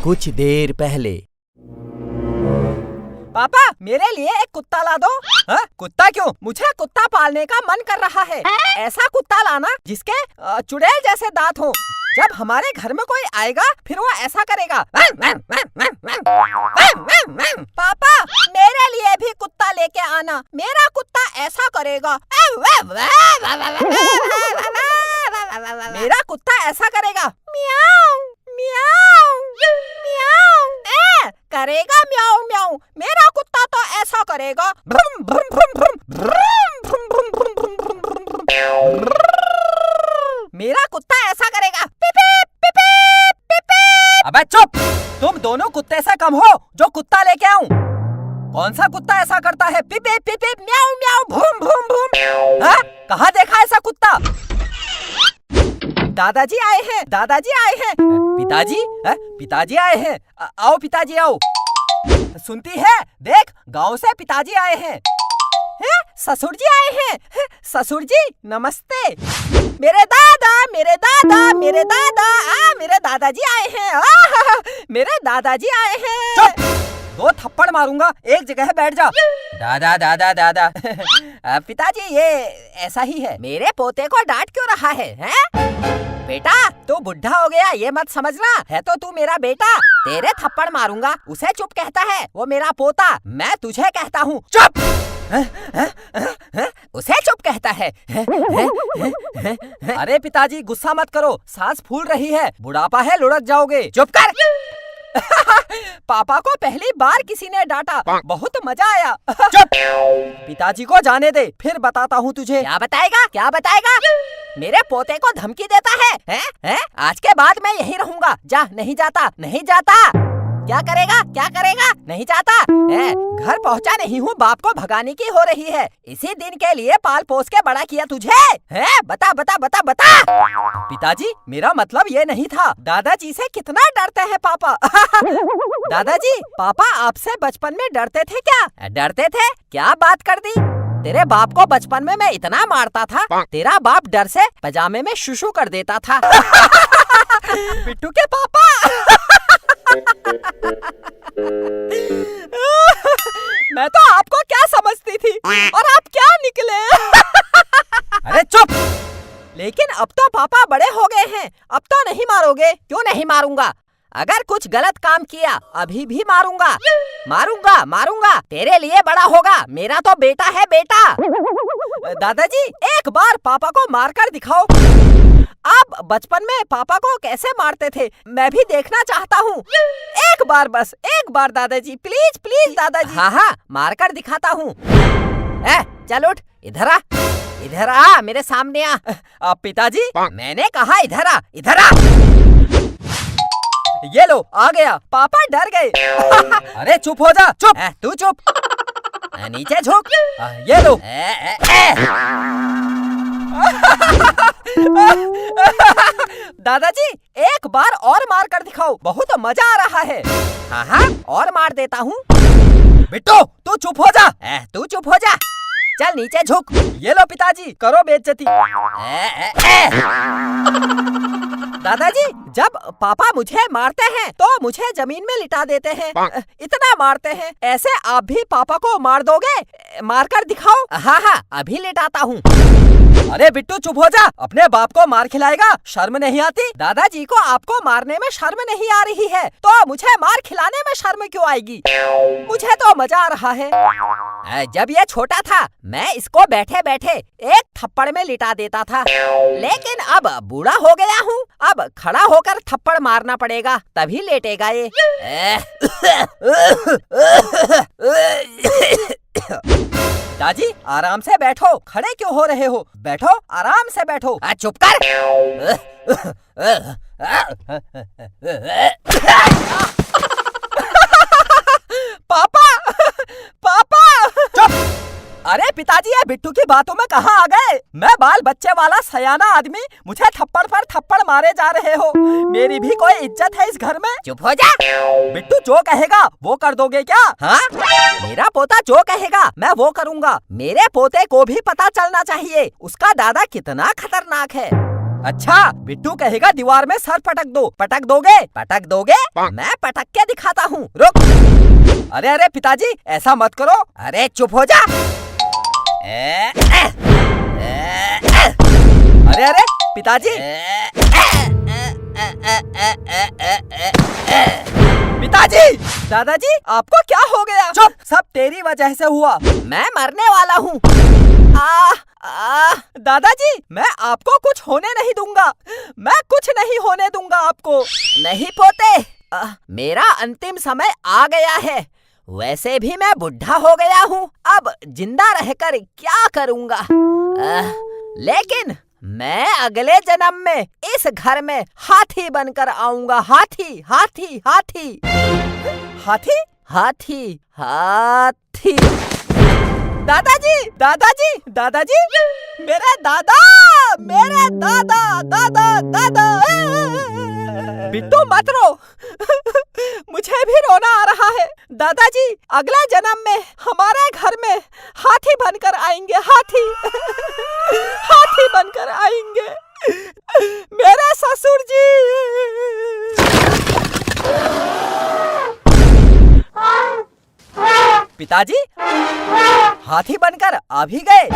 कुछ देर पहले। पापा मेरे लिए एक कुत्ता ला दो। हाँ? कुत्ता क्यों? मुझे कुत्ता पालने का मन कर रहा है। ऐसा कुत्ता लाना जिसके चुड़ैल जैसे दांत हो। जब हमारे घर में कोई आएगा फिर वो ऐसा करेगा। पापा मेरे लिए भी कुत्ता लेके आना। मेरा कुत्ता ऐसा करेगा। मेरा कुत्ता ऐसा करेगा। म्याऊ म्याऊ म्याऊ करेगा म्याऊ म्याऊ। मेरा कुत्ता तो ऐसा करेगा। भ्रम भ्रम भ्रम भ्रम भ्रम भ्रम भ्रम भ्रम भ्रम भ्रम। मेरा कुत्ता ऐसा करेगा। पिपीप पिपीप पिपीप। अबे चुप! तुम दोनों कुत्ते से कम हो जो कुत्ता लेके आऊं। कौन सा कुत्ता ऐसा करता है? पिपीप पिपीप म्याऊ म्याऊ भूम भूम भूम। हाँ? कहाँ देखा ऐसा कुत्ता? दादाजी आए हैं, दादाजी आए हैं। पिताजी? पिताजी आए हैं। आओ पिताजी आओ। सुनती है? देख गांव से पिताजी आए हैं। ससुर जी आए हैं। ससुर जी नमस्ते। मेरे दादा मेरे दादा मेरे दादा मेरे दादाजी आए हैं। मेरे दादाजी आए हैं। दो थप्पड़ मारूंगा, एक जगह बैठ जा। दादा दादा दादा। पिताजी ये ऐसा ही है। मेरे पोते को डांट क्यों रहा है? बेटा तू बुढ़ा हो गया ये मत समझना। है तो तू मेरा बेटा। तेरे थप्पड़ मारूंगा। उसे चुप कहता है, वो मेरा पोता। मैं तुझे कहता हूँ चुप। उसे चुप कहता है। अरे पिताजी गुस्सा मत करो, सांस फूल रही है, बुढ़ापा है, लुढ़क जाओगे। चुप कर। पापा को पहली बार किसी ने डांटा, बहुत मजा आया। चुप! पिताजी को जाने दे, फिर बताता हूँ तुझे। क्या बताएगा? क्या बताएगा? मेरे पोते को धमकी देता है? हैं? आज के बाद मैं यहीं रहूंगा। जा, नहीं जाता, नहीं जाता। क्या करेगा? क्या करेगा? नहीं जाता। घर पहुँचा नहीं हूँ, बाप को भगाने की हो रही है। इसी दिन के लिए पाल पोस के बड़ा किया तुझे। बता बता बता बता। पिताजी मेरा मतलब ये नहीं था। दादाजी से कितना डरते हैं पापा। दादाजी पापा आपसे बचपन में डरते थे क्या? डरते थे? क्या बात कर दी। तेरे बाप को बचपन में मैं इतना मारता था, तेरा बाप डर से पजामे में शुशु कर देता था। बिट्टू के पापा। मैं तो आपको क्या समझती थी और आप क्या निकले। अरे चुप! लेकिन अब तो पापा बड़े हो गए हैं, अब तो नहीं मारोगे? क्यों नहीं मारूंगा? अगर कुछ गलत काम किया अभी भी मारूंगा। मारूंगा मारूंगा, तेरे लिए बड़ा होगा। मेरा तो बेटा है बेटा। दादाजी एक बार पापा को मारकर दिखाओ। आप बचपन में पापा को कैसे मारते थे मैं भी देखना चाहता हूँ। एक बार बस, एक बार दादाजी, प्लीज प्लीज दादाजी। हाँ हाँ मारकर दिखाता हूँ। चल उठ, इधर आ, इधर आ, मेरे सामने आ। पिताजी मैंने कहा इधर आ, इधर आ। ये लो आ गया। पापा डर गए। अरे चुप हो जा। चुप! तू चुप। नीचे झुक। ये लो। दादाजी एक बार और मार कर दिखाओ, बहुत मजा आ रहा है। हाँ हाँ और मार देता हूँ। बिट्टू तू चुप हो जा। तू चुप हो जा। चल नीचे झुक। ये लो पिताजी, करो बेइज्जती। दादाजी जब पापा मुझे मारते हैं तो मुझे जमीन में लिटा देते हैं। इतना मारते हैं। ऐसे आप भी पापा को मार दोगे? मारकर दिखाओ। हाँ हाँ अभी लिटाता हूँ। अरे बिट्टू चुप हो जा। अपने बाप को मार खिलाएगा, शर्म नहीं आती? दादाजी को आपको मारने में शर्म नहीं आ रही है तो मुझे मार खिलाने में शर्म क्यों आएगी? मुझे तो मजा आ रहा है। जब ये छोटा था मैं इसको बैठे बैठे एक थप्पड़ में लिटा देता था, लेकिन अब बूढ़ा हो गया हूँ, अब खड़ा होकर थप्पड़ मारना पड़ेगा तभी लेटेगा ये। दादी आराम से बैठो, खड़े क्यों हो रहे हो? बैठो, आराम से बैठो। चुप कर। पापा पापा। चुप! अरे पिताजी ये बिट्टू की बातों में कहाँ आ गए? मैं बाल बच्चे वाला सयाना आदमी, मुझे थप्पड़ पर थप्पड़ मारे जा रहे हो। मेरी भी कोई इज्जत है इस घर में? चुप हो जा। बिट्टू जो कहेगा वो कर दोगे क्या? हाँ मेरा पोता जो कहेगा मैं वो करूँगा। मेरे पोते को भी पता चलना चाहिए उसका दादा कितना खतरनाक है। अच्छा, बिट्टू कहेगा दीवार में सर पटक दो, पटक दोगे? पटक दोगे? मैं पटक के दिखाता हूँ, रुक। अरे अरे पिताजी, ऐसा मत करो। अरे चुप हो जा। अरे अरे पिताजी, पिताजी, दादाजी आपको क्या हो गया? चुप, सब तेरी वजह से हुआ। मैं मरने वाला हूँ। दादाजी, मैं आपको कुछ होने नहीं दूंगा। मैं कुछ नहीं होने दूंगा आपको। नहीं पोते, मेरा अंतिम समय आ गया है। वैसे भी मैं बुढ़ा हो गया हूँ। अब जिंदा रहकर क्या करूँगा? लेकिन मैं अगले जन्म में इस घर में हाथी बनकर आऊंगा। हाथी, हाथी, हाथी, हाथी, हाथी, हाथी। दादाजी, दादाजी, दादाजी, मेरे दादा, मेरे दादा, दादा, दादा। बिट्टू मत रो। मुझे भी रोना आ रहा है। दादाजी अगला जन्म में हमारे घर में हाथी बनकर आएंगे। हाथी, हाथी बनकर आएंगे मेरे ससुर जी। पिताजी हाथी बनकर आ भी गए।